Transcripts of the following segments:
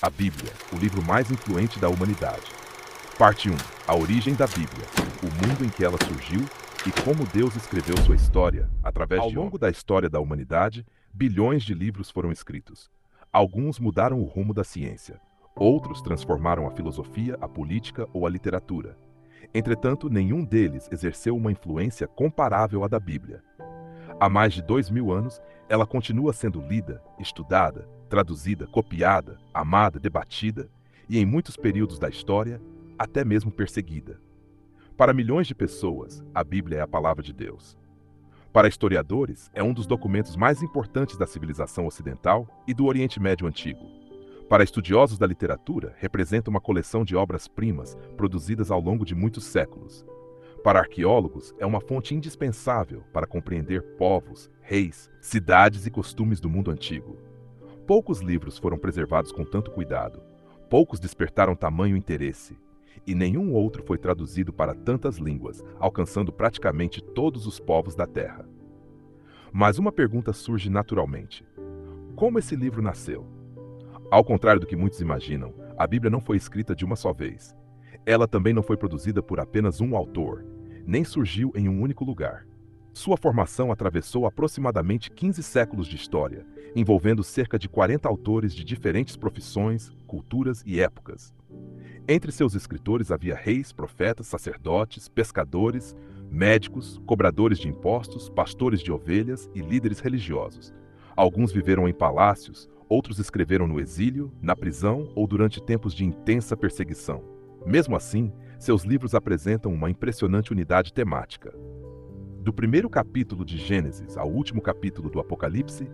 A Bíblia, o livro mais influente da humanidade. Parte 1. A origem da Bíblia. O mundo em que ela surgiu e como Deus escreveu sua história através de homens. Ao longo da história da humanidade, bilhões de livros foram escritos. Alguns mudaram o rumo da ciência. Outros transformaram a filosofia, a política ou a literatura. Entretanto, nenhum deles exerceu uma influência comparável à da Bíblia. Há mais de 2000 anos, ela continua sendo lida, estudada, traduzida, copiada, amada, debatida e, em muitos períodos da história, até mesmo perseguida. Para milhões de pessoas, a Bíblia é a palavra de Deus. Para historiadores, é um dos documentos mais importantes da civilização ocidental e do Oriente Médio Antigo. Para estudiosos da literatura, representa uma coleção de obras-primas produzidas ao longo de muitos séculos. Para arqueólogos, é uma fonte indispensável para compreender povos, reis, cidades e costumes do mundo antigo. Poucos livros foram preservados com tanto cuidado, poucos despertaram tamanho interesse, e nenhum outro foi traduzido para tantas línguas, alcançando praticamente todos os povos da Terra. Mas uma pergunta surge naturalmente: como esse livro nasceu? Ao contrário do que muitos imaginam, a Bíblia não foi escrita de uma só vez. Ela também não foi produzida por apenas um autor, nem surgiu em um único lugar. Sua formação atravessou aproximadamente 15 séculos de história, envolvendo cerca de 40 autores de diferentes profissões, culturas e épocas. Entre seus escritores havia reis, profetas, sacerdotes, pescadores, médicos, cobradores de impostos, pastores de ovelhas e líderes religiosos. Alguns viveram em palácios, outros escreveram no exílio, na prisão ou durante tempos de intensa perseguição. Mesmo assim, seus livros apresentam uma impressionante unidade temática. Do primeiro capítulo de Gênesis ao último capítulo do Apocalipse,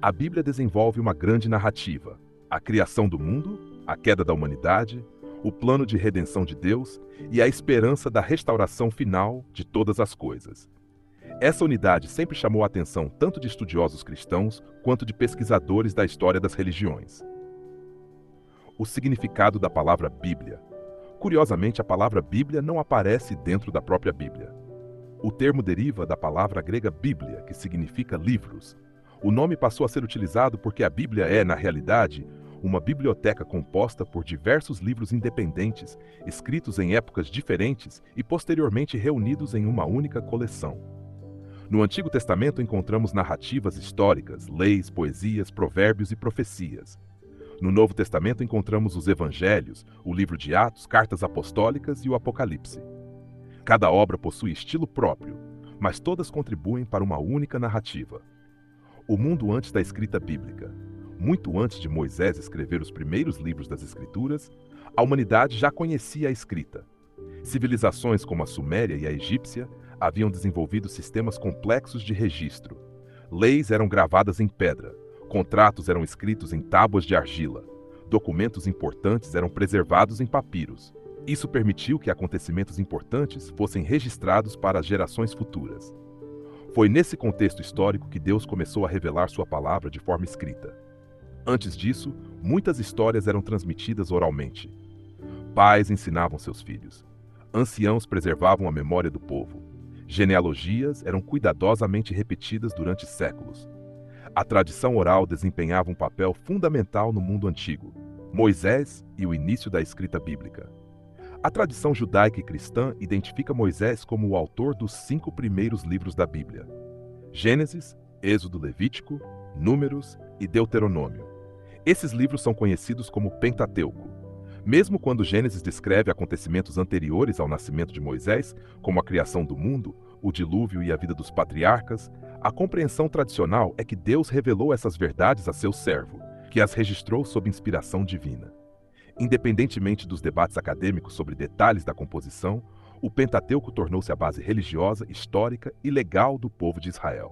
a Bíblia desenvolve uma grande narrativa: a criação do mundo, a queda da humanidade, o plano de redenção de Deus e a esperança da restauração final de todas as coisas. Essa unidade sempre chamou a atenção tanto de estudiosos cristãos quanto de pesquisadores da história das religiões. O significado da palavra Bíblia. Curiosamente, a palavra Bíblia não aparece dentro da própria Bíblia. O termo deriva da palavra grega Bíblia, que significa livros. O nome passou a ser utilizado porque a Bíblia é, na realidade, uma biblioteca composta por diversos livros independentes, escritos em épocas diferentes e posteriormente reunidos em uma única coleção. No Antigo Testamento encontramos narrativas históricas, leis, poesias, provérbios e profecias. No Novo Testamento encontramos os Evangelhos, o livro de Atos, cartas apostólicas e o Apocalipse. Cada obra possui estilo próprio, mas todas contribuem para uma única narrativa. O mundo antes da escrita bíblica. Muito antes de Moisés escrever os primeiros livros das Escrituras, a humanidade já conhecia a escrita. Civilizações como a Suméria e a Egípcia haviam desenvolvido sistemas complexos de registro. Leis eram gravadas em pedra, contratos eram escritos em tábuas de argila, documentos importantes eram preservados em papiros. Isso permitiu que acontecimentos importantes fossem registrados para as gerações futuras. Foi nesse contexto histórico que Deus começou a revelar sua palavra de forma escrita. Antes disso, muitas histórias eram transmitidas oralmente. Pais ensinavam seus filhos. Anciãos preservavam a memória do povo. Genealogias eram cuidadosamente repetidas durante séculos. A tradição oral desempenhava um papel fundamental no mundo antigo. Moisés e o início da escrita bíblica. A tradição judaica e cristã identifica Moisés como o autor dos 5 primeiros livros da Bíblia: Gênesis, Êxodo, Levítico, Números e Deuteronômio. Esses livros são conhecidos como Pentateuco. Mesmo quando Gênesis descreve acontecimentos anteriores ao nascimento de Moisés, como a criação do mundo, o dilúvio e a vida dos patriarcas, a compreensão tradicional é que Deus revelou essas verdades a seu servo, que as registrou sob inspiração divina. Independentemente dos debates acadêmicos sobre detalhes da composição, o Pentateuco tornou-se a base religiosa, histórica e legal do povo de Israel.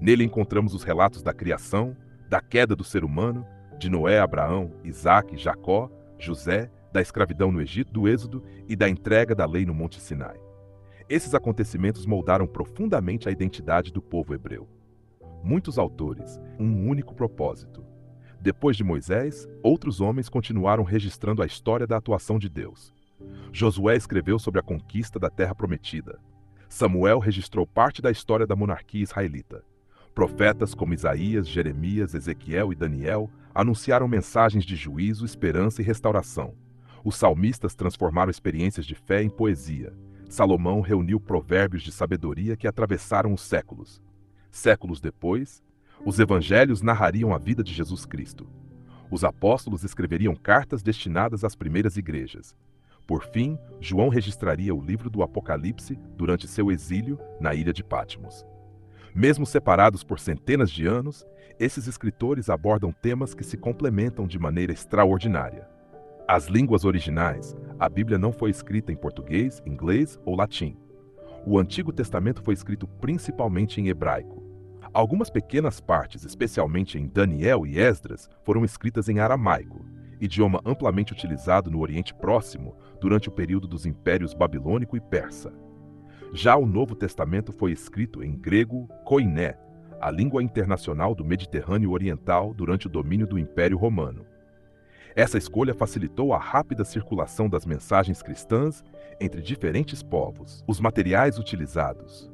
Nele encontramos os relatos da criação, da queda do ser humano, de Noé, Abraão, Isaque, Jacó, José, da escravidão no Egito, do Êxodo e da entrega da lei no Monte Sinai. Esses acontecimentos moldaram profundamente a identidade do povo hebreu. Muitos autores, um único propósito. Depois de Moisés, outros homens continuaram registrando a história da atuação de Deus. Josué escreveu sobre a conquista da Terra Prometida. Samuel registrou parte da história da monarquia israelita. Profetas como Isaías, Jeremias, Ezequiel e Daniel anunciaram mensagens de juízo, esperança e restauração. Os salmistas transformaram experiências de fé em poesia. Salomão reuniu provérbios de sabedoria que atravessaram os séculos. Séculos depois, os evangelhos narrariam a vida de Jesus Cristo. Os apóstolos escreveriam cartas destinadas às primeiras igrejas. Por fim, João registraria o livro do Apocalipse durante seu exílio na ilha de Patmos. Mesmo separados por centenas de anos, esses escritores abordam temas que se complementam de maneira extraordinária. As línguas originais, a Bíblia não foi escrita em português, inglês ou latim. O Antigo Testamento foi escrito principalmente em hebraico. Algumas pequenas partes, especialmente em Daniel e Esdras, foram escritas em aramaico, idioma amplamente utilizado no Oriente Próximo durante o período dos impérios babilônico e persa. Já o Novo Testamento foi escrito em grego koiné, a língua internacional do Mediterrâneo Oriental durante o domínio do Império Romano. Essa escolha facilitou a rápida circulação das mensagens cristãs entre diferentes povos. Os materiais utilizados.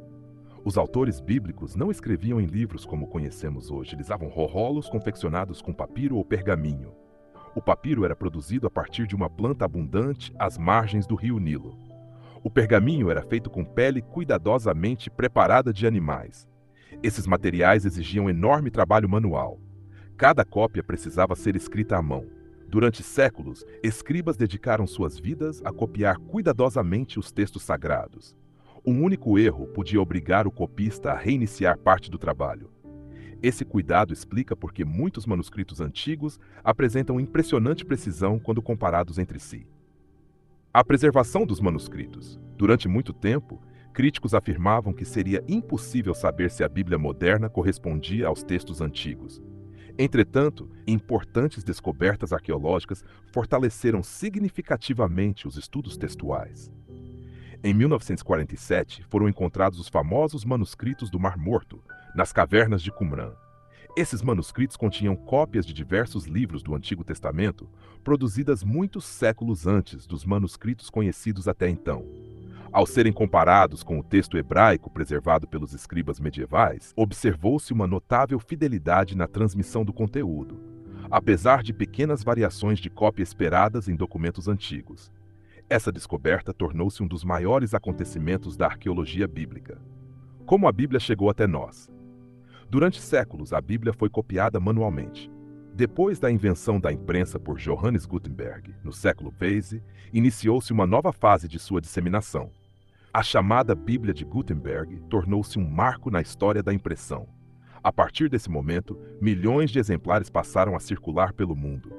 Os autores bíblicos não escreviam em livros como conhecemos hoje, eles usavam rolos confeccionados com papiro ou pergaminho. O papiro era produzido a partir de uma planta abundante às margens do rio Nilo. O pergaminho era feito com pele cuidadosamente preparada de animais. Esses materiais exigiam enorme trabalho manual. Cada cópia precisava ser escrita à mão. Durante séculos, escribas dedicaram suas vidas a copiar cuidadosamente os textos sagrados. Um único erro podia obrigar o copista a reiniciar parte do trabalho. Esse cuidado explica por que muitos manuscritos antigos apresentam impressionante precisão quando comparados entre si. A preservação dos manuscritos. Durante muito tempo, críticos afirmavam que seria impossível saber se a Bíblia moderna correspondia aos textos antigos. Entretanto, importantes descobertas arqueológicas fortaleceram significativamente os estudos textuais. Em 1947, foram encontrados os famosos manuscritos do Mar Morto, nas cavernas de Qumran. Esses manuscritos continham cópias de diversos livros do Antigo Testamento, produzidas muitos séculos antes dos manuscritos conhecidos até então. Ao serem comparados com o texto hebraico preservado pelos escribas medievais, observou-se uma notável fidelidade na transmissão do conteúdo, apesar de pequenas variações de cópia esperadas em documentos antigos. Essa descoberta tornou-se um dos maiores acontecimentos da arqueologia bíblica. Como a Bíblia chegou até nós? Durante séculos, a Bíblia foi copiada manualmente. Depois da invenção da imprensa por Johannes Gutenberg, no século XV, iniciou-se uma nova fase de sua disseminação. A chamada Bíblia de Gutenberg tornou-se um marco na história da impressão. A partir desse momento, milhões de exemplares passaram a circular pelo mundo.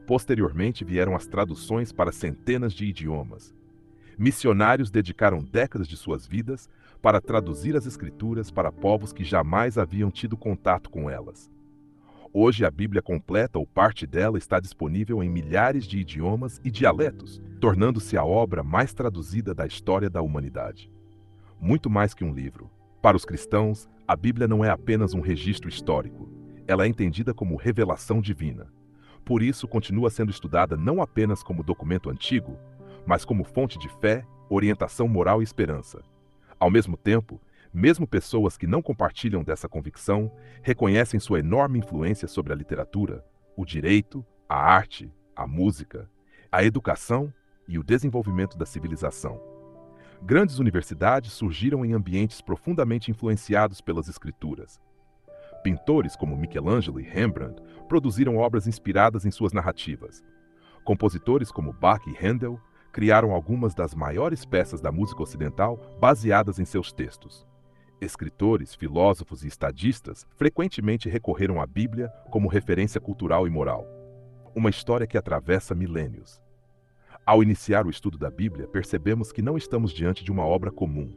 Posteriormente vieram as traduções para centenas de idiomas. Missionários dedicaram décadas de suas vidas para traduzir as Escrituras para povos que jamais haviam tido contato com elas. Hoje a Bíblia completa ou parte dela está disponível em milhares de idiomas e dialetos, tornando-se a obra mais traduzida da história da humanidade. Muito mais que um livro. Para os cristãos, a Bíblia não é apenas um registro histórico. Ela é entendida como revelação divina. Por isso, continua sendo estudada não apenas como documento antigo, mas como fonte de fé, orientação moral e esperança. Ao mesmo tempo, mesmo pessoas que não compartilham dessa convicção reconhecem sua enorme influência sobre a literatura, o direito, a arte, a música, a educação e o desenvolvimento da civilização. Grandes universidades surgiram em ambientes profundamente influenciados pelas Escrituras. Pintores como Michelangelo e Rembrandt produziram obras inspiradas em suas narrativas. Compositores como Bach e Handel criaram algumas das maiores peças da música ocidental baseadas em seus textos. Escritores, filósofos e estadistas frequentemente recorreram à Bíblia como referência cultural e moral. Uma história que atravessa milênios. Ao iniciar o estudo da Bíblia, percebemos que não estamos diante de uma obra comum.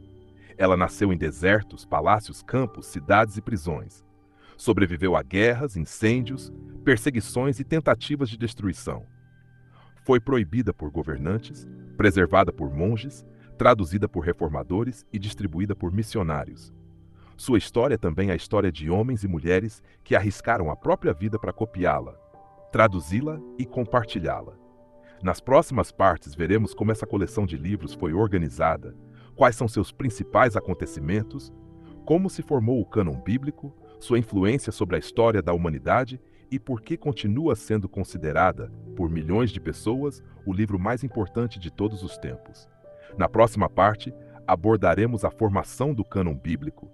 Ela nasceu em desertos, palácios, campos, cidades e prisões. Sobreviveu a guerras, incêndios, perseguições e tentativas de destruição. Foi proibida por governantes, preservada por monges, traduzida por reformadores e distribuída por missionários. Sua história também é a história de homens e mulheres que arriscaram a própria vida para copiá-la, traduzi-la e compartilhá-la. Nas próximas partes veremos como essa coleção de livros foi organizada, quais são seus principais acontecimentos, como se formou o cânon bíblico, sua influência sobre a história da humanidade e por que continua sendo considerada, por milhões de pessoas, o livro mais importante de todos os tempos. Na próxima parte, abordaremos a formação do cânon bíblico.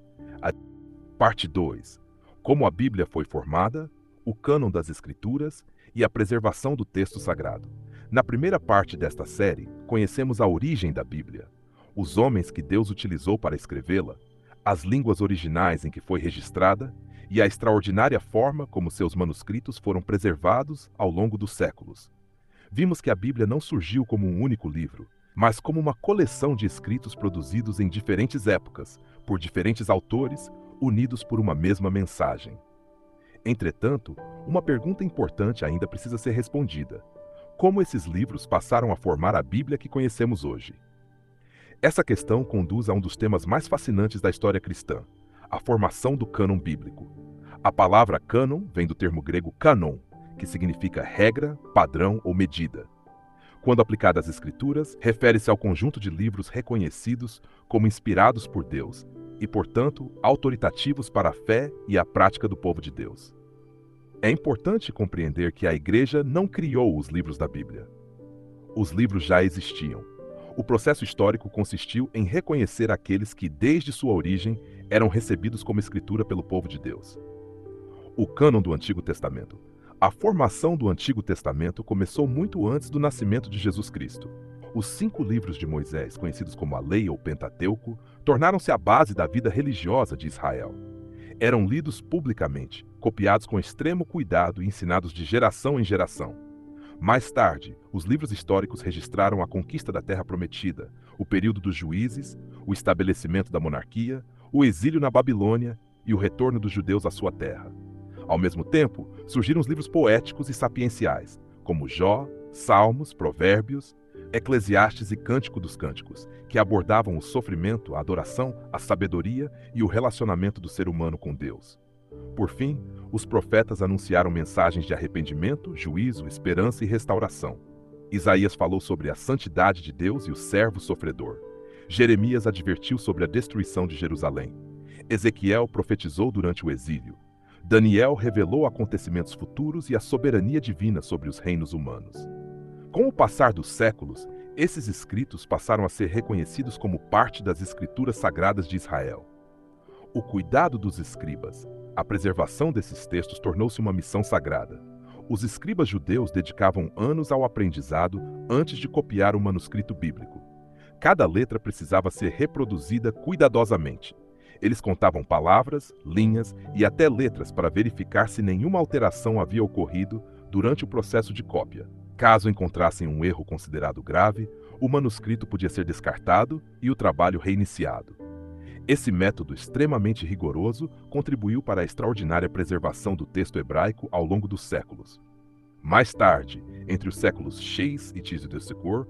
Parte 2. Como a Bíblia foi formada, o cânon das Escrituras e a preservação do texto sagrado. Na primeira parte desta série, conhecemos a origem da Bíblia, os homens que Deus utilizou para escrevê-la, as línguas originais em que foi registrada e a extraordinária forma como seus manuscritos foram preservados ao longo dos séculos. Vimos que a Bíblia não surgiu como um único livro, mas como uma coleção de escritos produzidos em diferentes épocas, por diferentes autores, unidos por uma mesma mensagem. Entretanto, uma pergunta importante ainda precisa ser respondida: como esses livros passaram a formar a Bíblia que conhecemos hoje? Essa questão conduz a um dos temas mais fascinantes da história cristã, a formação do cânon bíblico. A palavra cânon vem do termo grego kanon, que significa regra, padrão ou medida. Quando aplicada às Escrituras, refere-se ao conjunto de livros reconhecidos como inspirados por Deus e, portanto, autoritativos para a fé e a prática do povo de Deus. É importante compreender que a Igreja não criou os livros da Bíblia. Os livros já existiam. O processo histórico consistiu em reconhecer aqueles que, desde sua origem, eram recebidos como escritura pelo povo de Deus. O cânon do Antigo Testamento. A formação do Antigo Testamento começou muito antes do nascimento de Jesus Cristo. Os 5 livros de Moisés, conhecidos como a Lei ou Pentateuco, tornaram-se a base da vida religiosa de Israel. Eram lidos publicamente, copiados com extremo cuidado e ensinados de geração em geração. Mais tarde, os livros históricos registraram a conquista da Terra Prometida, o período dos juízes, o estabelecimento da monarquia, o exílio na Babilônia e o retorno dos judeus à sua terra. Ao mesmo tempo, surgiram os livros poéticos e sapienciais, como Jó, Salmos, Provérbios, Eclesiastes e Cântico dos Cânticos, que abordavam o sofrimento, a adoração, a sabedoria e o relacionamento do ser humano com Deus. Por fim, os profetas anunciaram mensagens de arrependimento, juízo, esperança e restauração. Isaías falou sobre a santidade de Deus e o servo sofredor. Jeremias advertiu sobre a destruição de Jerusalém. Ezequiel profetizou durante o exílio. Daniel revelou acontecimentos futuros e a soberania divina sobre os reinos humanos. Com o passar dos séculos, esses escritos passaram a ser reconhecidos como parte das Escrituras Sagradas de Israel. O cuidado dos escribas, a preservação desses textos tornou-se uma missão sagrada. Os escribas judeus dedicavam anos ao aprendizado antes de copiar o manuscrito bíblico. Cada letra precisava ser reproduzida cuidadosamente. Eles contavam palavras, linhas e até letras para verificar se nenhuma alteração havia ocorrido durante o processo de cópia. Caso encontrassem um erro considerado grave, o manuscrito podia ser descartado e o trabalho reiniciado. Esse método extremamente rigoroso contribuiu para a extraordinária preservação do texto hebraico ao longo dos séculos. Mais tarde, entre os séculos X e Tis de Secur,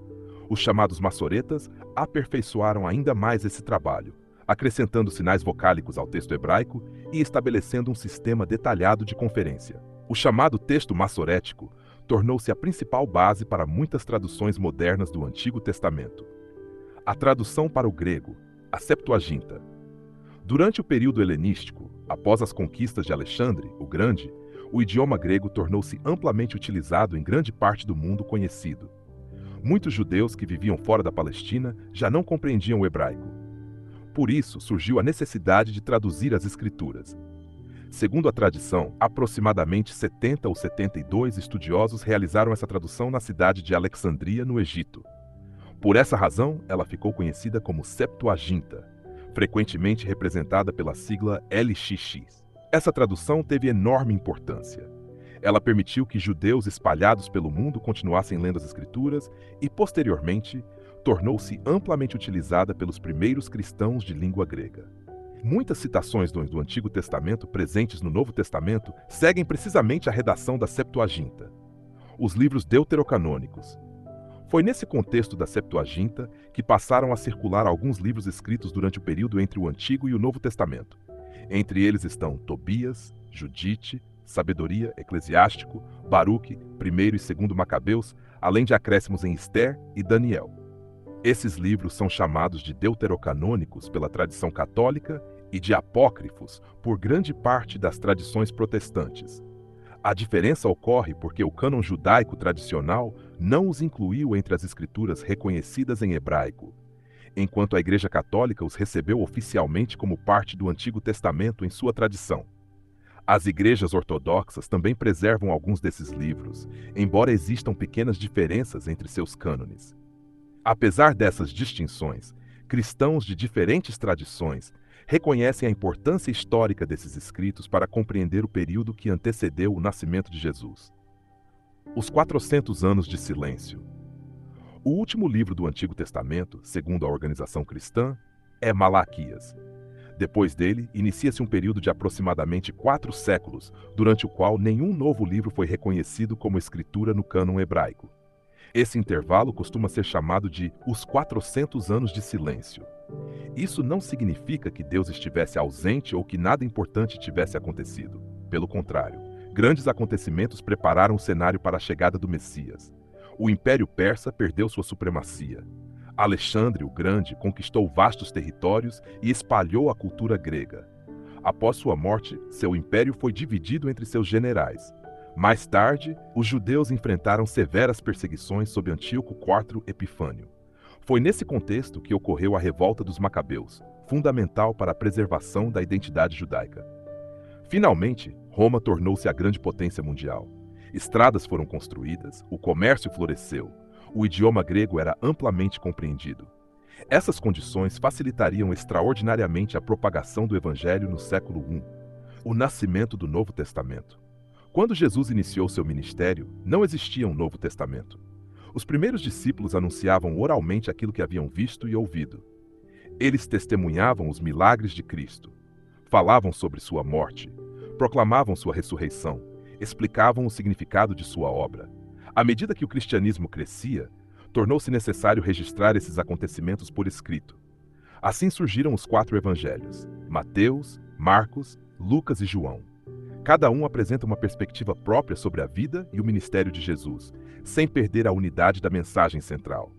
os chamados massoretas aperfeiçoaram ainda mais esse trabalho, acrescentando sinais vocálicos ao texto hebraico e estabelecendo um sistema detalhado de conferência. O chamado texto massorético tornou-se a principal base para muitas traduções modernas do Antigo Testamento. A tradução para o grego, a Septuaginta. Durante o período helenístico, após as conquistas de Alexandre, o Grande, o idioma grego tornou-se amplamente utilizado em grande parte do mundo conhecido. Muitos judeus que viviam fora da Palestina já não compreendiam o hebraico. Por isso, surgiu a necessidade de traduzir as Escrituras. Segundo a tradição, aproximadamente 70 ou 72 estudiosos realizaram essa tradução na cidade de Alexandria, no Egito. Por essa razão, ela ficou conhecida como Septuaginta, frequentemente representada pela sigla LXX. Essa tradução teve enorme importância. Ela permitiu que judeus espalhados pelo mundo continuassem lendo as Escrituras e, posteriormente, tornou-se amplamente utilizada pelos primeiros cristãos de língua grega. Muitas citações do Antigo Testamento presentes no Novo Testamento seguem precisamente a redação da Septuaginta. Os livros deuterocanônicos. Foi nesse contexto da Septuaginta que passaram a circular alguns livros escritos durante o período entre o Antigo e o Novo Testamento. Entre eles estão Tobias, Judite, Sabedoria, Eclesiástico, Baruque, 1º e 2º Macabeus, além de acréscimos em Ester e Daniel. Esses livros são chamados de deuterocanônicos pela tradição católica e de apócrifos por grande parte das tradições protestantes. A diferença ocorre porque o cânon judaico tradicional não os incluiu entre as escrituras reconhecidas em hebraico, enquanto a Igreja Católica os recebeu oficialmente como parte do Antigo Testamento em sua tradição. As igrejas ortodoxas também preservam alguns desses livros, embora existam pequenas diferenças entre seus cânones. Apesar dessas distinções, cristãos de diferentes tradições reconhecem a importância histórica desses escritos para compreender o período que antecedeu o nascimento de Jesus. Os 400 anos de silêncio. O último livro do Antigo Testamento, segundo a organização cristã, é Malaquias. Depois dele, inicia-se um período de aproximadamente 4 séculos, durante o qual nenhum novo livro foi reconhecido como escritura no cânon hebraico. Esse intervalo costuma ser chamado de os 400 anos de silêncio. Isso não significa que Deus estivesse ausente ou que nada importante tivesse acontecido. Pelo contrário, grandes acontecimentos prepararam o cenário para a chegada do Messias. O Império Persa perdeu sua supremacia. Alexandre o Grande conquistou vastos territórios e espalhou a cultura grega. Após sua morte, seu império foi dividido entre seus generais. Mais tarde, os judeus enfrentaram severas perseguições sob Antíoco IV Epifânio. Foi nesse contexto que ocorreu a Revolta dos Macabeus, fundamental para a preservação da identidade judaica. Finalmente, Roma tornou-se a grande potência mundial. Estradas foram construídas, o comércio floresceu, o idioma grego era amplamente compreendido. Essas condições facilitariam extraordinariamente a propagação do Evangelho no século I, o nascimento do Novo Testamento. Quando Jesus iniciou seu ministério, não existia um Novo Testamento. Os primeiros discípulos anunciavam oralmente aquilo que haviam visto e ouvido. Eles testemunhavam os milagres de Cristo, falavam sobre sua morte, proclamavam sua ressurreição, explicavam o significado de sua obra. À medida que o cristianismo crescia, tornou-se necessário registrar esses acontecimentos por escrito. Assim surgiram os 4 evangelhos: Mateus, Marcos, Lucas e João. Cada um apresenta uma perspectiva própria sobre a vida e o ministério de Jesus, sem perder a unidade da mensagem central.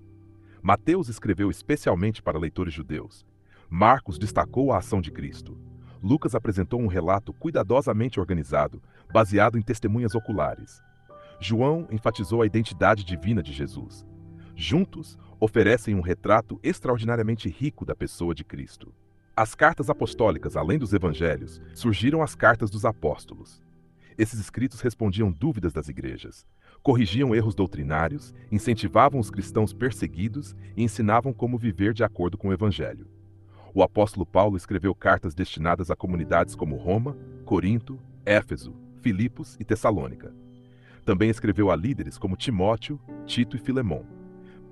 Mateus escreveu especialmente para leitores judeus. Marcos destacou a ação de Cristo. Lucas apresentou um relato cuidadosamente organizado, baseado em testemunhas oculares. João enfatizou a identidade divina de Jesus. Juntos, oferecem um retrato extraordinariamente rico da pessoa de Cristo. As cartas apostólicas, além dos evangelhos, surgiram as cartas dos apóstolos. Esses escritos respondiam dúvidas das igrejas, corrigiam erros doutrinários, incentivavam os cristãos perseguidos e ensinavam como viver de acordo com o evangelho. O apóstolo Paulo escreveu cartas destinadas a comunidades como Roma, Corinto, Éfeso, Filipos e Tessalônica. Também escreveu a líderes como Timóteo, Tito e Filemon.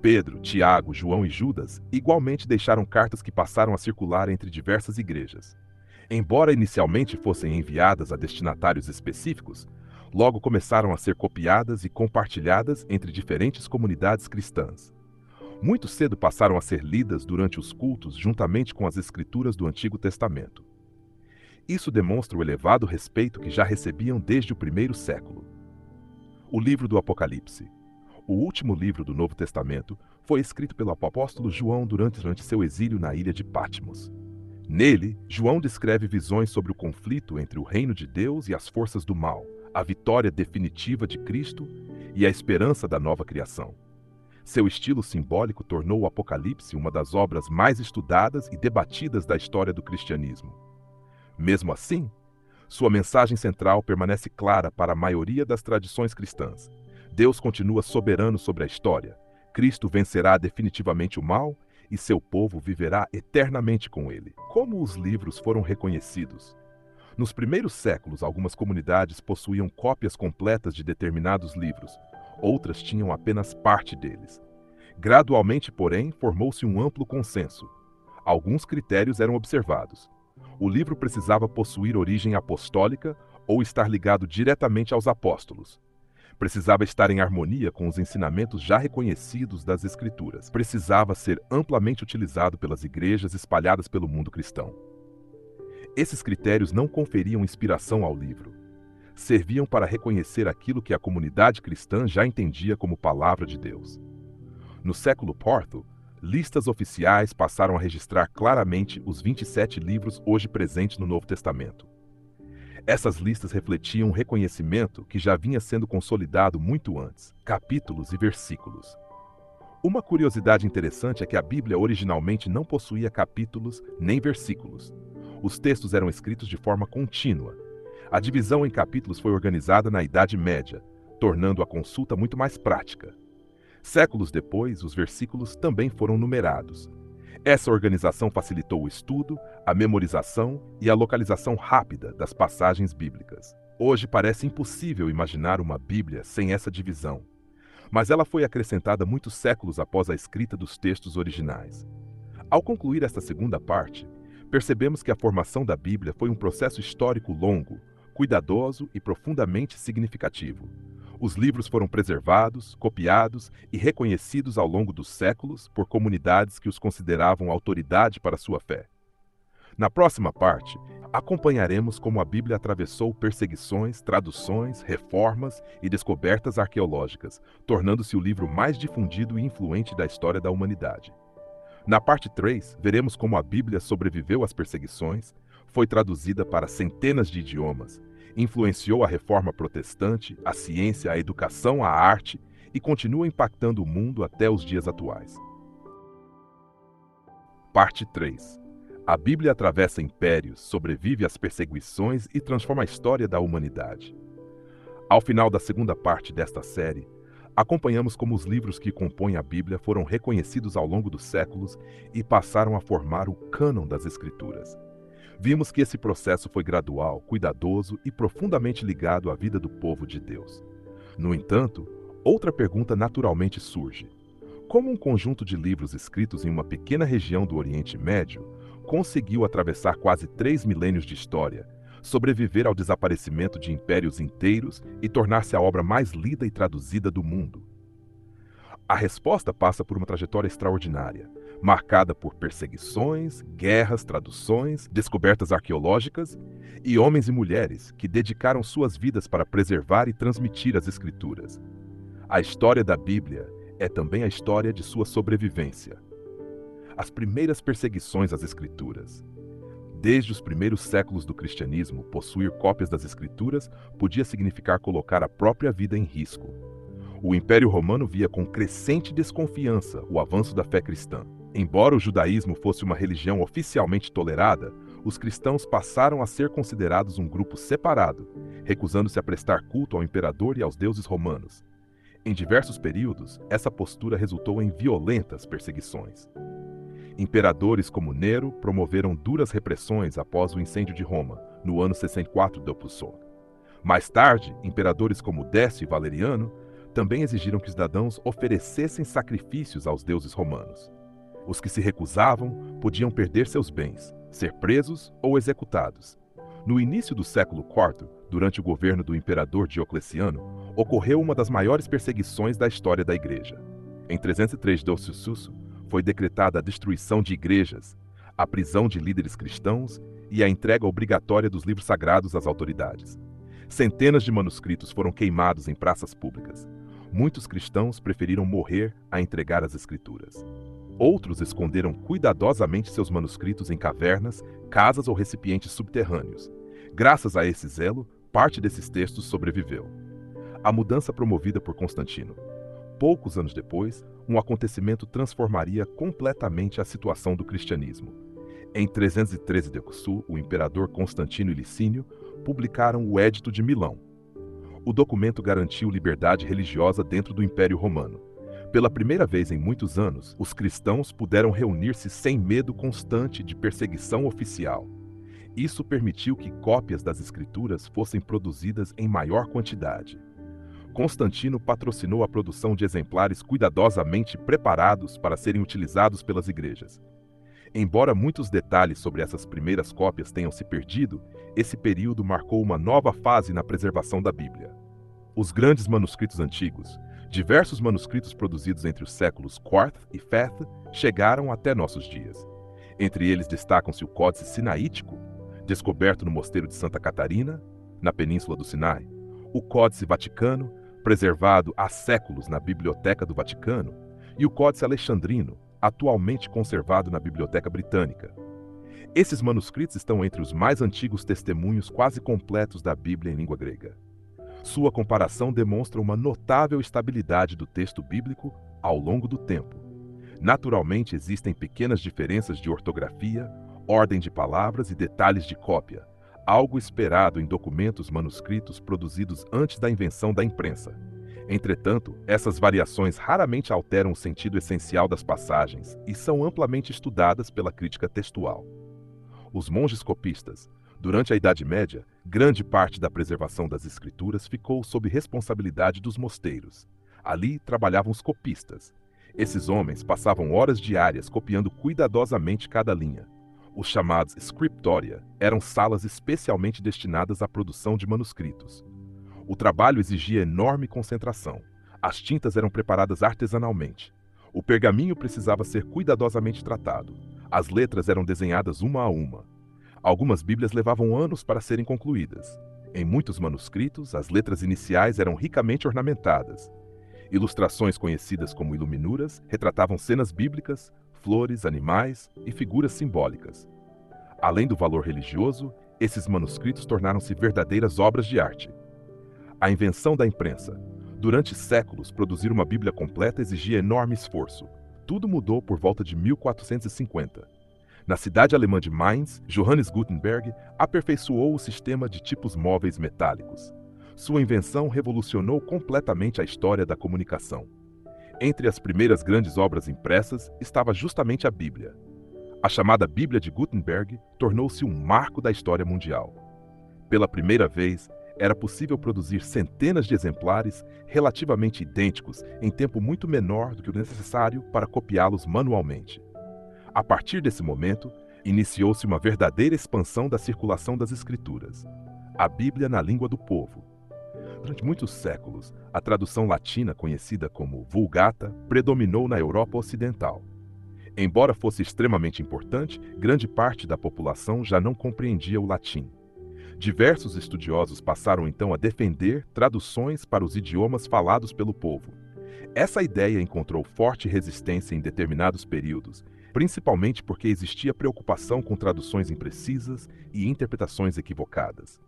Pedro, Tiago, João e Judas igualmente deixaram cartas que passaram a circular entre diversas igrejas. Embora inicialmente fossem enviadas a destinatários específicos, logo começaram a ser copiadas e compartilhadas entre diferentes comunidades cristãs. Muito cedo passaram a ser lidas durante os cultos juntamente com as escrituras do Antigo Testamento. Isso demonstra o elevado respeito que já recebiam desde o primeiro século. O livro do Apocalipse. O último livro do Novo Testamento foi escrito pelo apóstolo João durante seu exílio na ilha de Patmos. Nele, João descreve visões sobre o conflito entre o reino de Deus e as forças do mal, a vitória definitiva de Cristo e a esperança da nova criação. Seu estilo simbólico tornou o Apocalipse uma das obras mais estudadas e debatidas da história do cristianismo. Mesmo assim, sua mensagem central permanece clara para a maioria das tradições cristãs. Deus continua soberano sobre a história. Cristo vencerá definitivamente o mal e seu povo viverá eternamente com ele. Como os livros foram reconhecidos? Nos primeiros séculos, algumas comunidades possuíam cópias completas de determinados livros, outras tinham apenas parte deles. Gradualmente, porém, formou-se um amplo consenso. Alguns critérios eram observados. O livro precisava possuir origem apostólica ou estar ligado diretamente aos apóstolos. Precisava estar em harmonia com os ensinamentos já reconhecidos das Escrituras. Precisava ser amplamente utilizado pelas igrejas espalhadas pelo mundo cristão. Esses critérios não conferiam inspiração ao livro. Serviam para reconhecer aquilo que a comunidade cristã já entendia como palavra de Deus. No século IV, listas oficiais passaram a registrar claramente os 27 livros hoje presentes no Novo Testamento. Essas listas refletiam um reconhecimento que já vinha sendo consolidado muito antes: capítulos e versículos. Uma curiosidade interessante é que a Bíblia originalmente não possuía capítulos nem versículos. Os textos eram escritos de forma contínua. A divisão em capítulos foi organizada na Idade Média, tornando a consulta muito mais prática. Séculos depois, os versículos também foram numerados. Essa organização facilitou o estudo, a memorização e a localização rápida das passagens bíblicas. Hoje parece impossível imaginar uma Bíblia sem essa divisão, mas ela foi acrescentada muitos séculos após a escrita dos textos originais. Ao concluir esta segunda parte, percebemos que a formação da Bíblia foi um processo histórico longo, cuidadoso e profundamente significativo. Os livros foram preservados, copiados e reconhecidos ao longo dos séculos por comunidades que os consideravam autoridade para sua fé. Na próxima parte, acompanharemos como a Bíblia atravessou perseguições, traduções, reformas e descobertas arqueológicas, tornando-se o livro mais difundido e influente da história da humanidade. Na parte 3, veremos como a Bíblia sobreviveu às perseguições, foi traduzida para centenas de idiomas, influenciou a reforma protestante, a ciência, a educação, a arte e continua impactando o mundo até os dias atuais. Parte 3. A Bíblia atravessa impérios, sobrevive às perseguições e transforma a história da humanidade. Ao final da segunda parte desta série, acompanhamos como os livros que compõem a Bíblia foram reconhecidos ao longo dos séculos e passaram a formar o cânon das Escrituras. Vimos que esse processo foi gradual, cuidadoso e profundamente ligado à vida do povo de Deus. No entanto, outra pergunta naturalmente surge: como um conjunto de livros escritos em uma pequena região do Oriente Médio conseguiu atravessar quase 3 milênios de história, sobreviver ao desaparecimento de impérios inteiros e tornar-se a obra mais lida e traduzida do mundo? A resposta passa por uma trajetória extraordinária, marcada por perseguições, guerras, traduções, descobertas arqueológicas e homens e mulheres que dedicaram suas vidas para preservar e transmitir as Escrituras. A história da Bíblia é também a história de sua sobrevivência. As primeiras perseguições às Escrituras. Desde os primeiros séculos do cristianismo, possuir cópias das Escrituras podia significar colocar a própria vida em risco. O Império Romano via com crescente desconfiança o avanço da fé cristã. Embora o judaísmo fosse uma religião oficialmente tolerada, os cristãos passaram a ser considerados um grupo separado, recusando-se a prestar culto ao imperador e aos deuses romanos. Em diversos períodos, essa postura resultou em violentas perseguições. Imperadores como Nero promoveram duras repressões após o incêndio de Roma, no ano 64 d.C. Mais tarde, imperadores como Décio e Valeriano também exigiram que os cidadãos oferecessem sacrifícios aos deuses romanos. Os que se recusavam podiam perder seus bens, ser presos ou executados. No início do século IV, durante o governo do imperador Diocleciano, ocorreu uma das maiores perseguições da história da Igreja. Em 303 d.C., foi decretada a destruição de igrejas, a prisão de líderes cristãos e a entrega obrigatória dos livros sagrados às autoridades. Centenas de manuscritos foram queimados em praças públicas. Muitos cristãos preferiram morrer a entregar as Escrituras. Outros esconderam cuidadosamente seus manuscritos em cavernas, casas ou recipientes subterrâneos. Graças a esse zelo, parte desses textos sobreviveu. A mudança promovida por Constantino. Poucos anos depois, um acontecimento transformaria completamente a situação do cristianismo. Em 313 d.C., o imperador Constantino e Licínio publicaram o Édito de Milão. O documento garantiu liberdade religiosa dentro do Império Romano. Pela primeira vez em muitos anos, os cristãos puderam reunir-se sem medo constante de perseguição oficial. Isso permitiu que cópias das Escrituras fossem produzidas em maior quantidade. Constantino patrocinou a produção de exemplares cuidadosamente preparados para serem utilizados pelas igrejas. Embora muitos detalhes sobre essas primeiras cópias tenham se perdido, esse período marcou uma nova fase na preservação da Bíblia. Os grandes manuscritos antigos, diversos manuscritos produzidos entre os séculos IV e V, chegaram até nossos dias. Entre eles destacam-se o Códice Sinaítico, descoberto no Mosteiro de Santa Catarina, na Península do Sinai, o Códice Vaticano, preservado há séculos na Biblioteca do Vaticano, e o Códice Alexandrino, atualmente conservado na Biblioteca Britânica. Esses manuscritos estão entre os mais antigos testemunhos quase completos da Bíblia em língua grega. Sua comparação demonstra uma notável estabilidade do texto bíblico ao longo do tempo. Naturalmente, existem pequenas diferenças de ortografia, ordem de palavras e detalhes de cópia, algo esperado em documentos manuscritos produzidos antes da invenção da imprensa. Entretanto, essas variações raramente alteram o sentido essencial das passagens e são amplamente estudadas pela crítica textual. Os monges copistas. Durante a Idade Média, grande parte da preservação das escrituras ficou sob responsabilidade dos mosteiros. Ali trabalhavam os copistas. Esses homens passavam horas diárias copiando cuidadosamente cada linha. Os chamados scriptoria eram salas especialmente destinadas à produção de manuscritos. O trabalho exigia enorme concentração. As tintas eram preparadas artesanalmente. O pergaminho precisava ser cuidadosamente tratado. As letras eram desenhadas uma a uma. Algumas Bíblias levavam anos para serem concluídas. Em muitos manuscritos, as letras iniciais eram ricamente ornamentadas. Ilustrações conhecidas como iluminuras retratavam cenas bíblicas, flores, animais e figuras simbólicas. Além do valor religioso, esses manuscritos tornaram-se verdadeiras obras de arte. A invenção da imprensa. Durante séculos, produzir uma Bíblia completa exigia enorme esforço. Tudo mudou por volta de 1450. Na cidade alemã de Mainz, Johannes Gutenberg aperfeiçoou o sistema de tipos móveis metálicos. Sua invenção revolucionou completamente a história da comunicação. Entre as primeiras grandes obras impressas estava justamente a Bíblia. A chamada Bíblia de Gutenberg tornou-se um marco da história mundial. Pela primeira vez, era possível produzir centenas de exemplares relativamente idênticos em tempo muito menor do que o necessário para copiá-los manualmente. A partir desse momento, iniciou-se uma verdadeira expansão da circulação das escrituras. A Bíblia na língua do povo. Durante muitos séculos, a tradução latina, conhecida como Vulgata, predominou na Europa Ocidental. Embora fosse extremamente importante, grande parte da população já não compreendia o latim. Diversos estudiosos passaram então a defender traduções para os idiomas falados pelo povo. Essa ideia encontrou forte resistência em determinados períodos, principalmente porque existia preocupação com traduções imprecisas e interpretações equivocadas.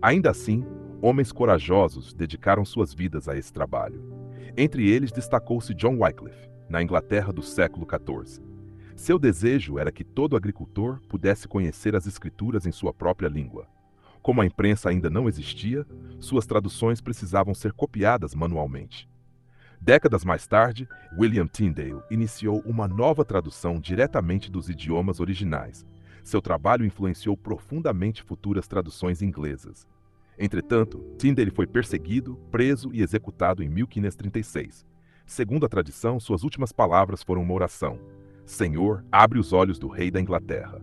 Ainda assim, homens corajosos dedicaram suas vidas a esse trabalho. Entre eles destacou-se John Wycliffe, na Inglaterra do século XIV. Seu desejo era que todo agricultor pudesse conhecer as escrituras em sua própria língua. Como a imprensa ainda não existia, suas traduções precisavam ser copiadas manualmente. Décadas mais tarde, William Tyndale iniciou uma nova tradução diretamente dos idiomas originais. Seu trabalho influenciou profundamente futuras traduções inglesas. Entretanto, Tyndale foi perseguido, preso e executado em 1536. Segundo a tradição, suas últimas palavras foram uma oração: Senhor, abre os olhos do rei da Inglaterra.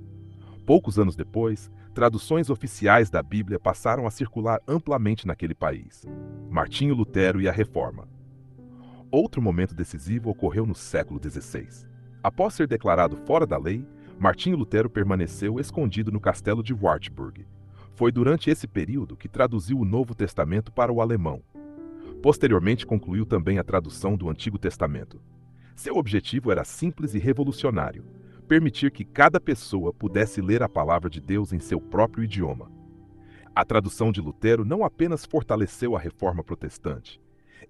Poucos anos depois, traduções oficiais da Bíblia passaram a circular amplamente naquele país. Martinho Lutero e a Reforma. Outro momento decisivo ocorreu no século XVI. Após ser declarado fora da lei, Martinho Lutero permaneceu escondido no castelo de Wartburg. Foi durante esse período que traduziu o Novo Testamento para o alemão. Posteriormente concluiu também a tradução do Antigo Testamento. Seu objetivo era simples e revolucionário: permitir que cada pessoa pudesse ler a palavra de Deus em seu próprio idioma. A tradução de Lutero não apenas fortaleceu a reforma protestante,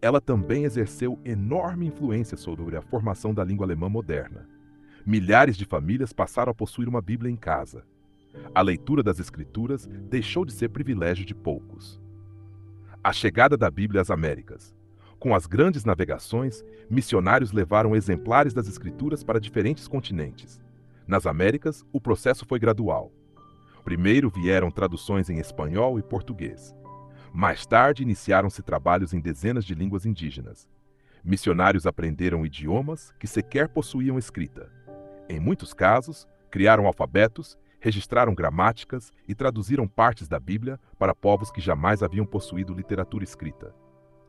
ela também exerceu enorme influência sobre a formação da língua alemã moderna. Milhares de famílias passaram a possuir uma Bíblia em casa. A leitura das Escrituras deixou de ser privilégio de poucos. A chegada da Bíblia às Américas. Com as grandes navegações, missionários levaram exemplares das Escrituras para diferentes continentes. Nas Américas, o processo foi gradual. Primeiro vieram traduções em espanhol e português. Mais tarde, iniciaram-se trabalhos em dezenas de línguas indígenas. Missionários aprenderam idiomas que sequer possuíam escrita. Em muitos casos, criaram alfabetos, registraram gramáticas e traduziram partes da Bíblia para povos que jamais haviam possuído literatura escrita.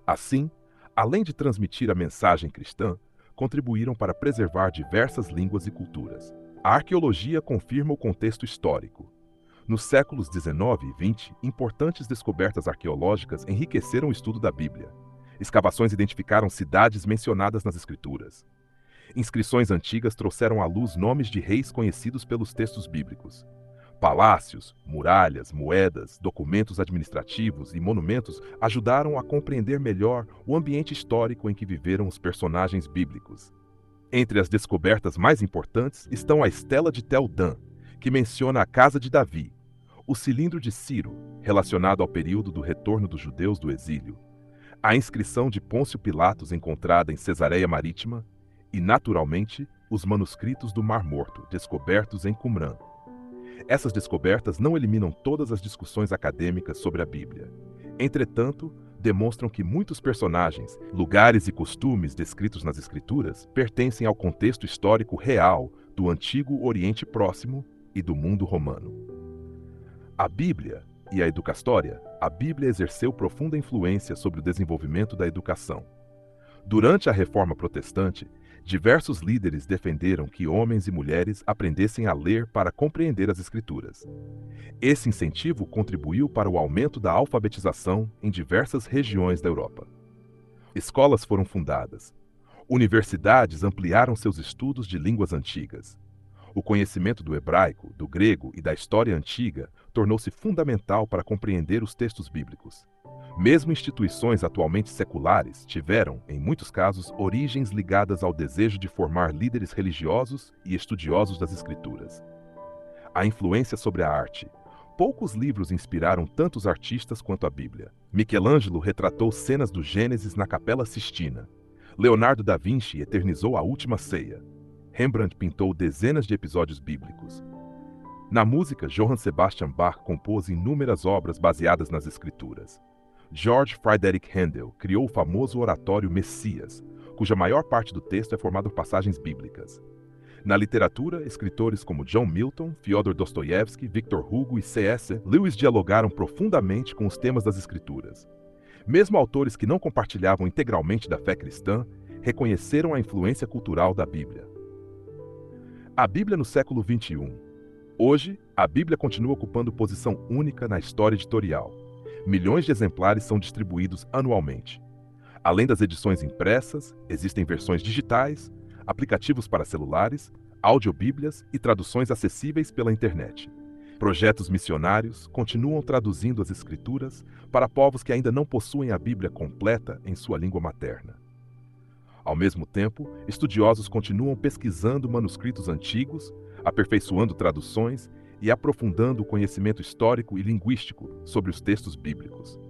Assim, além de transmitir a mensagem cristã, contribuíram para preservar diversas línguas e culturas. A arqueologia confirma o contexto histórico. Nos séculos XIX e XX, importantes descobertas arqueológicas enriqueceram o estudo da Bíblia. Escavações identificaram cidades mencionadas nas Escrituras. Inscrições antigas trouxeram à luz nomes de reis conhecidos pelos textos bíblicos. Palácios, muralhas, moedas, documentos administrativos e monumentos ajudaram a compreender melhor o ambiente histórico em que viveram os personagens bíblicos. Entre as descobertas mais importantes estão a Estela de Tel Dan, que menciona a casa de Davi, o cilindro de Ciro, relacionado ao período do retorno dos judeus do exílio, a inscrição de Pôncio Pilatos encontrada em Cesareia Marítima e, naturalmente, os manuscritos do Mar Morto, descobertos em Qumran. Essas descobertas não eliminam todas as discussões acadêmicas sobre a Bíblia. Entretanto, demonstram que muitos personagens, lugares e costumes descritos nas Escrituras pertencem ao contexto histórico real do antigo Oriente Próximo e do mundo romano. A Bíblia e a educastória. A Bíblia exerceu profunda influência sobre o desenvolvimento da educação. Durante a Reforma Protestante, diversos líderes defenderam que homens e mulheres aprendessem a ler para compreender as Escrituras. Esse incentivo contribuiu para o aumento da alfabetização em diversas regiões da Europa. Escolas foram fundadas. Universidades ampliaram seus estudos de línguas antigas. O conhecimento do hebraico, do grego e da história antiga tornou-se fundamental para compreender os textos bíblicos. Mesmo instituições atualmente seculares tiveram, em muitos casos, origens ligadas ao desejo de formar líderes religiosos e estudiosos das Escrituras. A influência sobre a arte. Poucos livros inspiraram tantos artistas quanto a Bíblia. Michelangelo retratou cenas do Gênesis na Capela Sistina. Leonardo da Vinci eternizou a Última Ceia. Rembrandt pintou dezenas de episódios bíblicos. Na música, Johann Sebastian Bach compôs inúmeras obras baseadas nas Escrituras. George Friedrich Händel criou o famoso oratório Messias, cuja maior parte do texto é formado por passagens bíblicas. Na literatura, escritores como John Milton, Fyodor Dostoiévski, Victor Hugo e C.S. Lewis dialogaram profundamente com os temas das Escrituras. Mesmo autores que não compartilhavam integralmente da fé cristã, reconheceram a influência cultural da Bíblia. A Bíblia no século XXI. Hoje, a Bíblia continua ocupando posição única na história editorial. Milhões de exemplares são distribuídos anualmente. Além das edições impressas, existem versões digitais, aplicativos para celulares, audiobíblias e traduções acessíveis pela internet. Projetos missionários continuam traduzindo as Escrituras para povos que ainda não possuem a Bíblia completa em sua língua materna. Ao mesmo tempo, estudiosos continuam pesquisando manuscritos antigos, aperfeiçoando traduções e aprofundando o conhecimento histórico e linguístico sobre os textos bíblicos.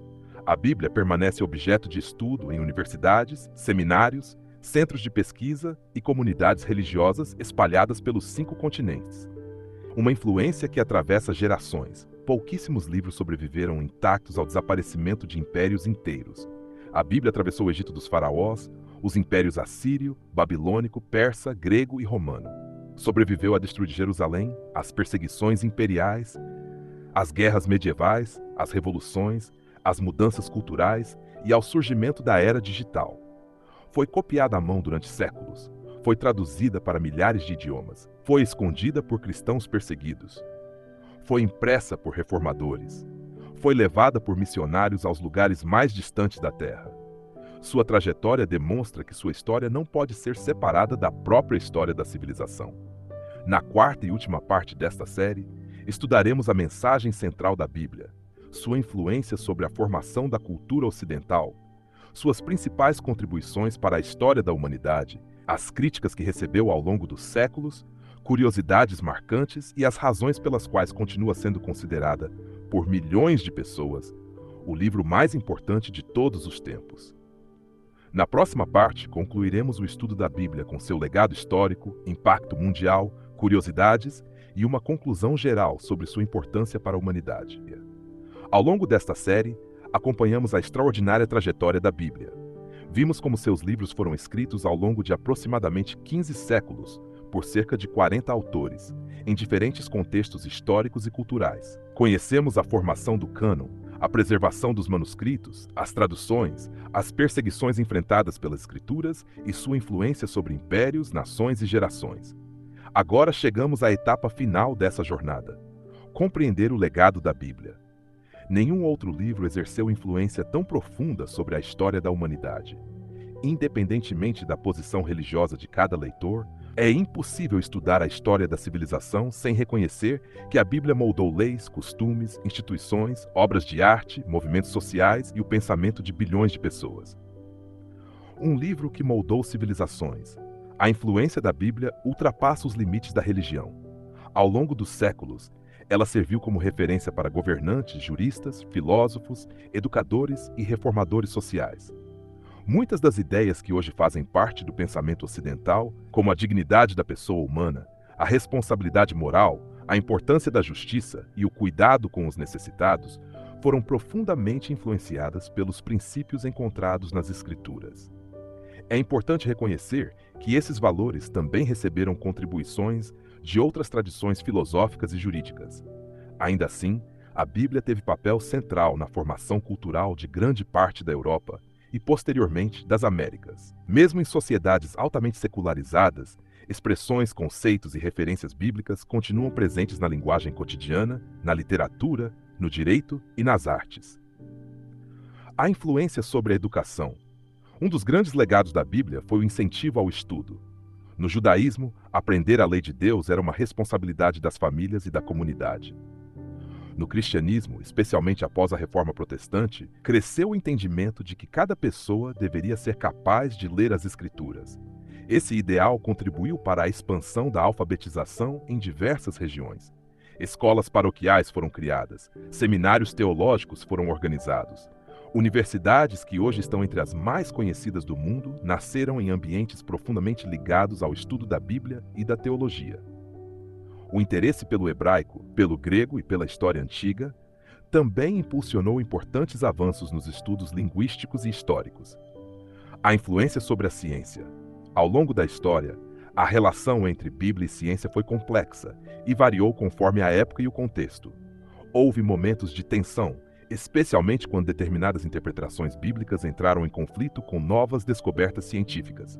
A Bíblia permanece objeto de estudo em universidades, seminários, centros de pesquisa e comunidades religiosas espalhadas pelos 5 continentes. Uma influência que atravessa gerações. Pouquíssimos livros sobreviveram intactos ao desaparecimento de impérios inteiros. A Bíblia atravessou o Egito dos faraós, os impérios assírio, babilônico, persa, grego e romano. Sobreviveu à destruição de Jerusalém, às perseguições imperiais, às guerras medievais, às revoluções, às mudanças culturais e ao surgimento da era digital. Foi copiada à mão durante séculos, foi traduzida para milhares de idiomas, foi escondida por cristãos perseguidos, foi impressa por reformadores, foi levada por missionários aos lugares mais distantes da Terra. Sua trajetória demonstra que sua história não pode ser separada da própria história da civilização. Na 4ª e última parte desta série, estudaremos a mensagem central da Bíblia, sua influência sobre a formação da cultura ocidental, suas principais contribuições para a história da humanidade, as críticas que recebeu ao longo dos séculos, curiosidades marcantes e as razões pelas quais continua sendo considerada, por milhões de pessoas, o livro mais importante de todos os tempos. Na próxima parte, concluiremos o estudo da Bíblia com seu legado histórico, impacto mundial, curiosidades e uma conclusão geral sobre sua importância para a humanidade. Ao longo desta série, acompanhamos a extraordinária trajetória da Bíblia. Vimos como seus livros foram escritos ao longo de aproximadamente 15 séculos, por cerca de 40 autores, em diferentes contextos históricos e culturais. Conhecemos a formação do cânon, a preservação dos manuscritos, as traduções, as perseguições enfrentadas pelas Escrituras e sua influência sobre impérios, nações e gerações. Agora chegamos à etapa final dessa jornada: compreender o legado da Bíblia. Nenhum outro livro exerceu influência tão profunda sobre a história da humanidade. Independentemente da posição religiosa de cada leitor, é impossível estudar a história da civilização sem reconhecer que a Bíblia moldou leis, costumes, instituições, obras de arte, movimentos sociais e o pensamento de bilhões de pessoas. Um livro que moldou civilizações. A influência da Bíblia ultrapassa os limites da religião. Ao longo dos séculos, ela serviu como referência para governantes, juristas, filósofos, educadores e reformadores sociais. Muitas das ideias que hoje fazem parte do pensamento ocidental, como a dignidade da pessoa humana, a responsabilidade moral, a importância da justiça e o cuidado com os necessitados, foram profundamente influenciadas pelos princípios encontrados nas Escrituras. É importante reconhecer que esses valores também receberam contribuições de outras tradições filosóficas e jurídicas. Ainda assim, a Bíblia teve papel central na formação cultural de grande parte da Europa e, posteriormente, das Américas. Mesmo em sociedades altamente secularizadas, expressões, conceitos e referências bíblicas continuam presentes na linguagem cotidiana, na literatura, no direito e nas artes. A influência sobre a educação. Um dos grandes legados da Bíblia foi o incentivo ao estudo. No judaísmo, aprender a lei de Deus era uma responsabilidade das famílias e da comunidade. No cristianismo, especialmente após a Reforma Protestante, cresceu o entendimento de que cada pessoa deveria ser capaz de ler as Escrituras. Esse ideal contribuiu para a expansão da alfabetização em diversas regiões. Escolas paroquiais foram criadas, seminários teológicos foram organizados. Universidades que hoje estão entre as mais conhecidas do mundo nasceram em ambientes profundamente ligados ao estudo da Bíblia e da teologia. O interesse pelo hebraico, pelo grego e pela história antiga também impulsionou importantes avanços nos estudos linguísticos e históricos. A influência sobre a ciência. Ao longo da história, a relação entre Bíblia e ciência foi complexa e variou conforme a época e o contexto. Houve momentos de tensão, especialmente quando determinadas interpretações bíblicas entraram em conflito com novas descobertas científicas.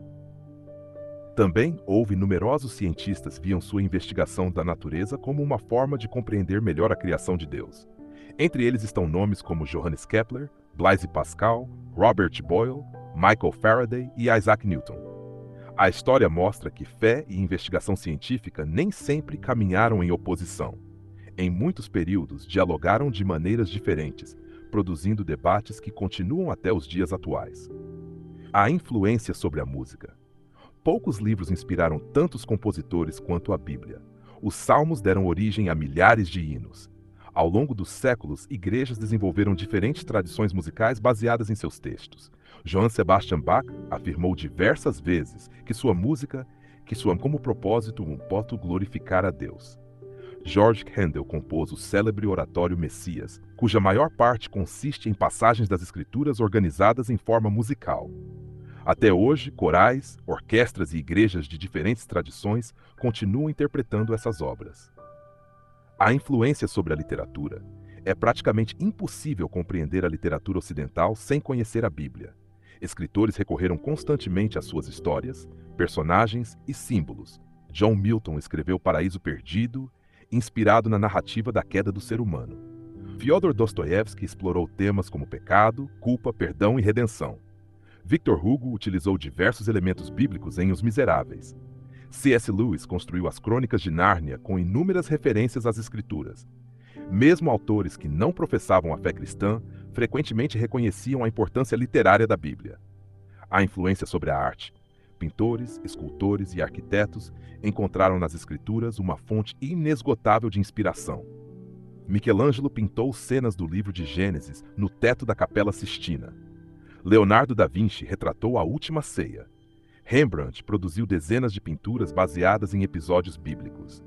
Também houve numerosos cientistas que viam sua investigação da natureza como uma forma de compreender melhor a criação de Deus. Entre eles estão nomes como Johannes Kepler, Blaise Pascal, Robert Boyle, Michael Faraday e Isaac Newton. A história mostra que fé e investigação científica nem sempre caminharam em oposição. Em muitos períodos, dialogaram de maneiras diferentes, produzindo debates que continuam até os dias atuais. A influência sobre a música. Poucos livros inspiraram tantos compositores quanto a Bíblia. Os Salmos deram origem a milhares de hinos. Ao longo dos séculos, igrejas desenvolveram diferentes tradições musicais baseadas em seus textos. Johann Sebastian Bach afirmou diversas vezes que sua música, como propósito um pote glorificar a Deus. Georg Handel compôs o célebre oratório Messias, cuja maior parte consiste em passagens das Escrituras organizadas em forma musical. Até hoje, corais, orquestras e igrejas de diferentes tradições continuam interpretando essas obras. A influência sobre a literatura. É praticamente impossível compreender a literatura ocidental sem conhecer a Bíblia. Escritores recorreram constantemente às suas histórias, personagens e símbolos. John Milton escreveu Paraíso Perdido, inspirado na narrativa da queda do ser humano. Fyodor Dostoiévski explorou temas como pecado, culpa, perdão e redenção. Victor Hugo utilizou diversos elementos bíblicos em Os Miseráveis. C.S. Lewis construiu as Crônicas de Nárnia com inúmeras referências às Escrituras. Mesmo autores que não professavam a fé cristã frequentemente reconheciam a importância literária da Bíblia. A influência sobre a arte. Pintores, escultores e arquitetos encontraram nas Escrituras uma fonte inesgotável de inspiração. Michelangelo pintou cenas do livro de Gênesis no teto da Capela Sistina. Leonardo da Vinci retratou a Última Ceia. Rembrandt produziu dezenas de pinturas baseadas em episódios bíblicos.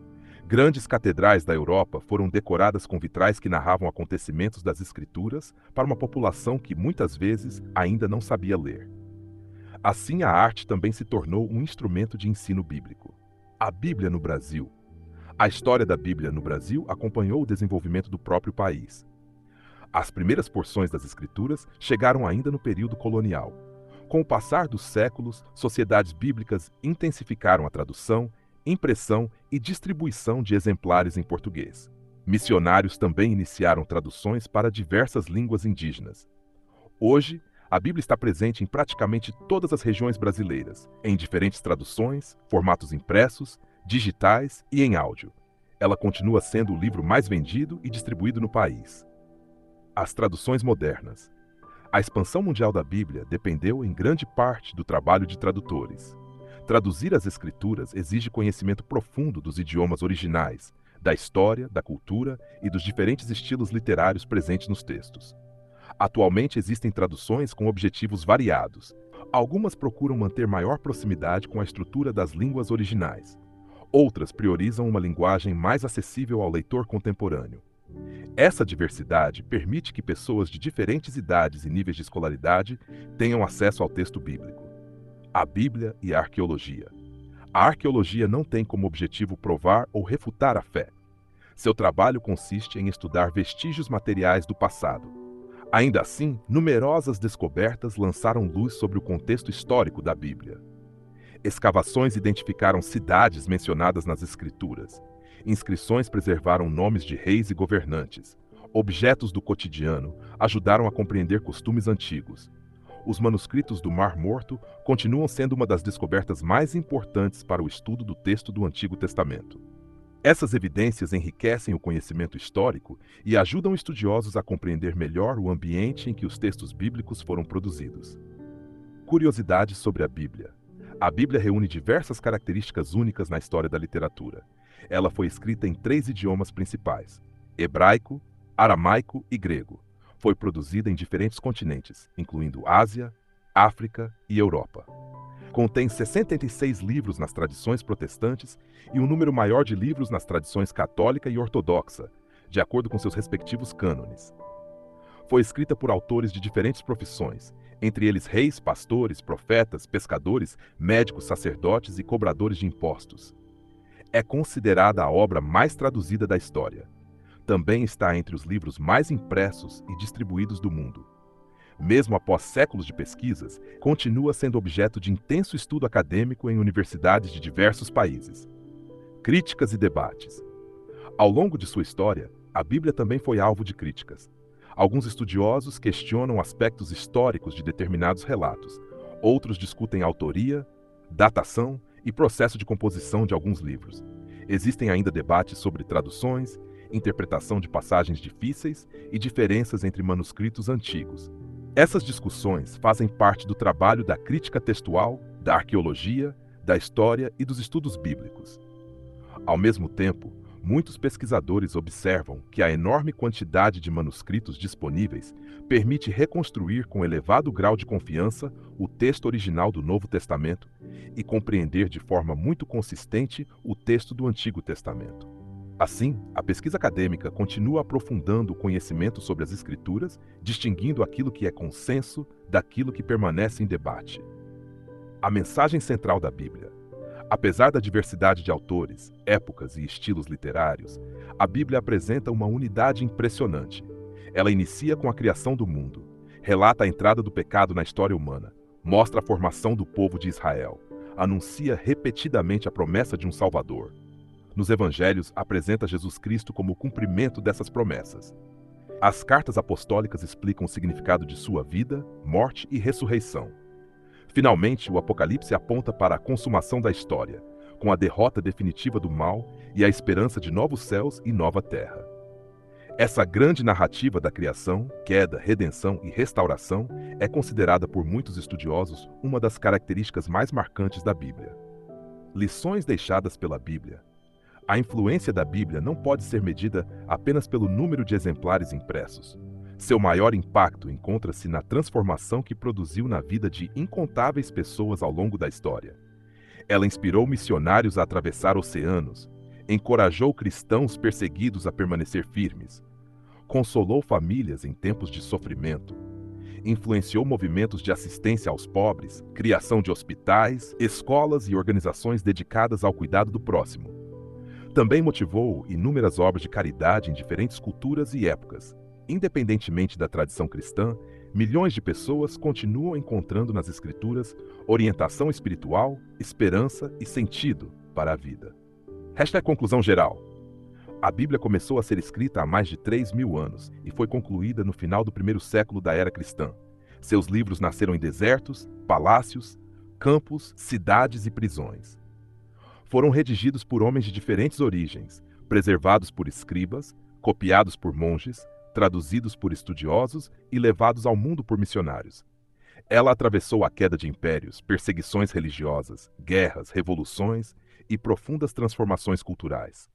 Grandes catedrais da Europa foram decoradas com vitrais que narravam acontecimentos das Escrituras para uma população que muitas vezes ainda não sabia ler. Assim, a arte também se tornou um instrumento de ensino bíblico. A Bíblia no Brasil. A história da Bíblia no Brasil acompanhou o desenvolvimento do próprio país. As primeiras porções das Escrituras chegaram ainda no período colonial. Com o passar dos séculos, sociedades bíblicas intensificaram a tradução, impressão e distribuição de exemplares em português. Missionários também iniciaram traduções para diversas línguas indígenas. Hoje, A Bíblia está presente em praticamente todas as regiões brasileiras, em diferentes traduções, formatos impressos, digitais e em áudio. Ela continua sendo o livro mais vendido e distribuído no país. As traduções modernas. A expansão mundial da Bíblia dependeu em grande parte do trabalho de tradutores. Traduzir as Escrituras exige conhecimento profundo dos idiomas originais, da história, da cultura e dos diferentes estilos literários presentes nos textos. Atualmente existem traduções com objetivos variados. Algumas procuram manter maior proximidade com a estrutura das línguas originais. Outras priorizam uma linguagem mais acessível ao leitor contemporâneo. Essa diversidade permite que pessoas de diferentes idades e níveis de escolaridade tenham acesso ao texto bíblico. A Bíblia e a arqueologia. A arqueologia não tem como objetivo provar ou refutar a fé. Seu trabalho consiste em estudar vestígios materiais do passado. Ainda assim, numerosas descobertas lançaram luz sobre o contexto histórico da Bíblia. Escavações identificaram cidades mencionadas nas Escrituras. Inscrições preservaram nomes de reis e governantes. Objetos do cotidiano ajudaram a compreender costumes antigos. Os manuscritos do Mar Morto continuam sendo uma das descobertas mais importantes para o estudo do texto do Antigo Testamento. Essas evidências enriquecem o conhecimento histórico e ajudam estudiosos a compreender melhor o ambiente em que os textos bíblicos foram produzidos. Curiosidades sobre a Bíblia. A Bíblia reúne diversas características únicas na história da literatura. Ela foi escrita em 3 idiomas principais: hebraico, aramaico e grego. Foi produzida em diferentes continentes, incluindo Ásia, África e Europa. Contém 66 livros nas tradições protestantes e um número maior de livros nas tradições católica e ortodoxa, de acordo com seus respectivos cânones. Foi escrita por autores de diferentes profissões, entre eles reis, pastores, profetas, pescadores, médicos, sacerdotes e cobradores de impostos. É considerada a obra mais traduzida da história. Também está entre os livros mais impressos e distribuídos do mundo. Mesmo após séculos de pesquisas, continua sendo objeto de intenso estudo acadêmico em universidades de diversos países. Críticas e debates. Ao longo de sua história, a Bíblia também foi alvo de críticas. Alguns estudiosos questionam aspectos históricos de determinados relatos. Outros discutem a autoria, datação e processo de composição de alguns livros. Existem ainda debates sobre traduções, interpretação de passagens difíceis e diferenças entre manuscritos antigos. Essas discussões fazem parte do trabalho da crítica textual, da arqueologia, da história e dos estudos bíblicos. Ao mesmo tempo, muitos pesquisadores observam que a enorme quantidade de manuscritos disponíveis permite reconstruir com elevado grau de confiança o texto original do Novo Testamento e compreender de forma muito consistente o texto do Antigo Testamento. Assim, a pesquisa acadêmica continua aprofundando o conhecimento sobre as Escrituras, distinguindo aquilo que é consenso daquilo que permanece em debate. A mensagem central da Bíblia. Apesar da diversidade de autores, épocas e estilos literários, a Bíblia apresenta uma unidade impressionante. Ela inicia com a criação do mundo, relata a entrada do pecado na história humana, mostra a formação do povo de Israel, anuncia repetidamente a promessa de um Salvador. Nos Evangelhos, apresenta Jesus Cristo como o cumprimento dessas promessas. As cartas apostólicas explicam o significado de sua vida, morte e ressurreição. Finalmente, o Apocalipse aponta para a consumação da história, com a derrota definitiva do mal e a esperança de novos céus e nova terra. Essa grande narrativa da criação, queda, redenção e restauração é considerada por muitos estudiosos uma das características mais marcantes da Bíblia. Lições deixadas pela Bíblia. A influência da Bíblia não pode ser medida apenas pelo número de exemplares impressos. Seu maior impacto encontra-se na transformação que produziu na vida de incontáveis pessoas ao longo da história. Ela inspirou missionários a atravessar oceanos, encorajou cristãos perseguidos a permanecer firmes, consolou famílias em tempos de sofrimento, influenciou movimentos de assistência aos pobres, criação de hospitais, escolas e organizações dedicadas ao cuidado do próximo. Também motivou inúmeras obras de caridade em diferentes culturas e épocas. Independentemente da tradição cristã, milhões de pessoas continuam encontrando nas Escrituras orientação espiritual, esperança e sentido para a vida. Conclusão geral. A Bíblia começou a ser escrita há mais de 3.000 anos e foi concluída no final do primeiro século da era cristã. Seus livros nasceram em desertos, palácios, campos, cidades e prisões. Foram redigidos por homens de diferentes origens, preservados por escribas, copiados por monges, traduzidos por estudiosos e levados ao mundo por missionários. Ela atravessou a queda de impérios, perseguições religiosas, guerras, revoluções e profundas transformações culturais.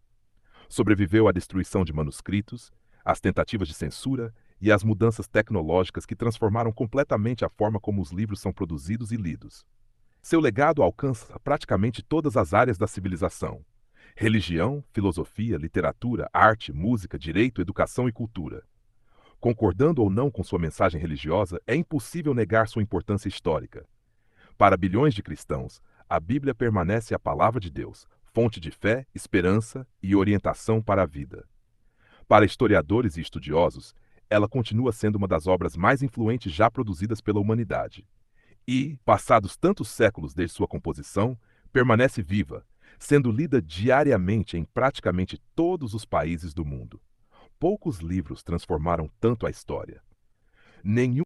Sobreviveu à destruição de manuscritos, às tentativas de censura e às mudanças tecnológicas que transformaram completamente a forma como os livros são produzidos e lidos. Seu legado alcança praticamente todas as áreas da civilização: religião, filosofia, literatura, arte, música, direito, educação e cultura. Concordando ou não com sua mensagem religiosa, é impossível negar sua importância histórica. Para bilhões de cristãos, a Bíblia permanece a palavra de Deus, fonte de fé, esperança e orientação para a vida. Para historiadores e estudiosos, ela continua sendo uma das obras mais influentes já produzidas pela humanidade. E, passados tantos séculos desde sua composição, permanece viva, sendo lida diariamente em praticamente todos os países do mundo. Poucos livros transformaram tanto a história. Nenhum